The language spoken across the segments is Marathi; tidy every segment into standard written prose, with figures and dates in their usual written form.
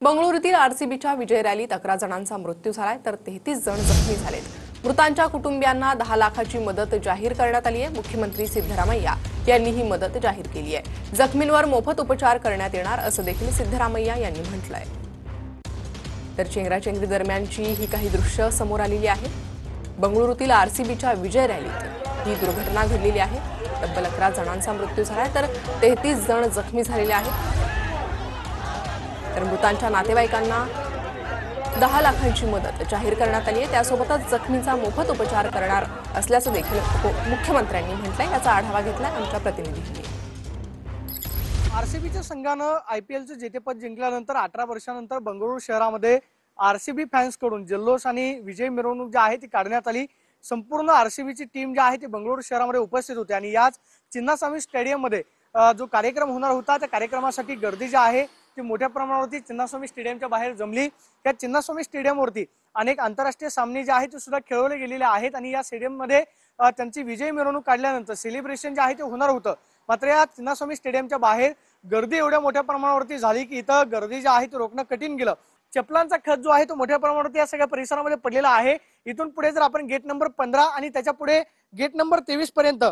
बंगळुरूतील आरसीबीच्या विजय रॅलीत 11 जणांचा मृत्यू झालाय तर 33 जण जखमी झालेत। मृतांच्या कुटुंबियांना 10 लाखाची मदत जाहीर करण्यात आली आहे। मुख्यमंत्री सिद्धरामय्या यांनी ही मदत जाहीर केली आहे। जखमींवर मोफत उपचार करण्यात येणार असं देखील सिद्धरामय्या यांनी म्हटलंय। तर चेंगराचेंगरी दरम्यानची ही काही दृश्य समोर आलेली आहे। बंगळुरूतील आरसीबीच्या विजय रॅलीत ही दुर्घटना घडलेली आहे। तब्बल 11 जणांचा मृत्यू झालाय तर 33 जण जखमी झालेले आहेत। तर मृतांच्या नातेवाईकांना 10 लाखांची मदत जाहीर करण्यात आली आहे। त्यासोबतच जखमींचा मोफत उपचार करणार असल्याचं देखील मुख्यमंत्र्यांनी म्हटलंय। याचा आढावा घेतलाय आमच्या प्रतिनिधींनी। आरसीबीच्या संघानं आयपीएलचं जेतेपद जिंकल्यानंतर 18 वर्षांनंतर बंगळुरू शहरामध्ये आरसीबी फॅन्स कडून जल्लोष आणि विजय मिरवणूक जी आहे ती काढण्यात आली। संपूर्ण आरसीबीची टीम जी आहे ती बंगळुरू शहरामध्ये उपस्थित होती आणि याच चिन्नास्वामी स्टेडियम मध्ये जो कार्यक्रम होणार होता त्या कार्यक्रमासाठी गर्दी जी आहे ती मोठ्या प्रमाणावरती चिन्नास्वामी स्टेडियमच्या बाहेर जमली। या चिन्नास्वामी स्टेडियमवरती अनेक आंतरराष्ट्रीय सामने जे आहेत ते सुद्धा खेळवले गेलेले आहेत आणि या स्टेडियममध्ये त्यांची विजय मिरवणूक काढल्यानंतर सेलिब्रेशन जे आहे ते होणार होतं। मात्र या चिन्नास्वामी स्टेडियमच्या बाहेर गर्दी एवढ्या मोठ्या प्रमाणावरती झाली की इथं गर्दी जी आहे ती रोखणं कठीण गेलं। चपलांचा खच जो आहे तो मोठ्या प्रमाणावरती या सगळ्या परिसरामध्ये पडलेला आहे। इथून पुढे जर आपण गेट नंबर 15 आणि त्याच्या पुढे गेट नंबर 23 पर्यंत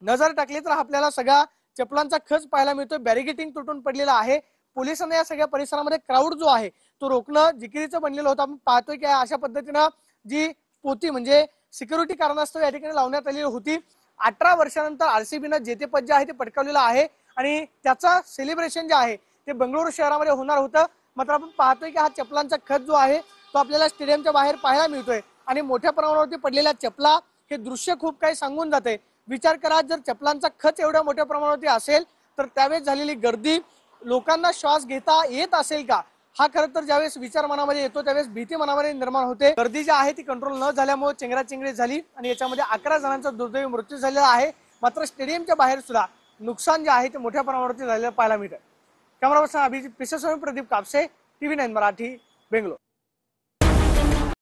नजर टाकली तर आपल्याला सगळा चपलांचा खच पाहायला मिळतोय। बॅरिगेटिंग तुटून पडलेला आहे। पोलिसांना या सगळ्या परिसरामध्ये क्राऊड जो आहे तो रोखणं जिकिरीचं बनलेलं होतं। आपण पाहतोय की अशा पद्धतीनं जी पोती म्हणजे सिक्युरिटी कारणास्तव या ठिकाणी लावण्यात आलेली होती। 18 वर्षानंतर आरसीबीनं जेतेपद जे आहे ते पटकावलेलं आहे आणि त्याचा सेलिब्रेशन जे आहे ते बंगळुरू शहरामध्ये होणार होतं। मात्र आपण पाहतोय की हा चपलांचा खच जो आहे तो आपल्याला स्टेडियमच्या बाहेर पाहायला मिळतोय आणि मोठ्या प्रमाणावरती पडलेल्या चपला हे दृश्य खूप काही सांगून जाते। विचार करा जर चपलांचा खच एवढ्या मोठ्या प्रमाणावरती असेल तर त्यावेळेस झालेली गर्दी लोकांना श्वास घेता येत असेल का, हा खरं तर ज्यावेळेस विचार मनामध्ये येतो त्यावेळेस भीती मनामध्ये निर्माण होते। गर्दी जी आहे ती कंट्रोल न झाल्यामुळे चेंगराचेंगरी झाली आणि याच्यामध्ये 11 जणांचा दुर्दैवी मृत्यू झालेला आहे। मात्र स्टेडियमच्या बाहेर सुद्धा नुकसान जे आहे ते मोठ्या प्रमाणावरती झालेलं पाहायला मिळतं। कॅमेरा पर्सन अभिजित पिसेसोनी प्रदीप कापसे, TV9 मराठी, बेंगलोर।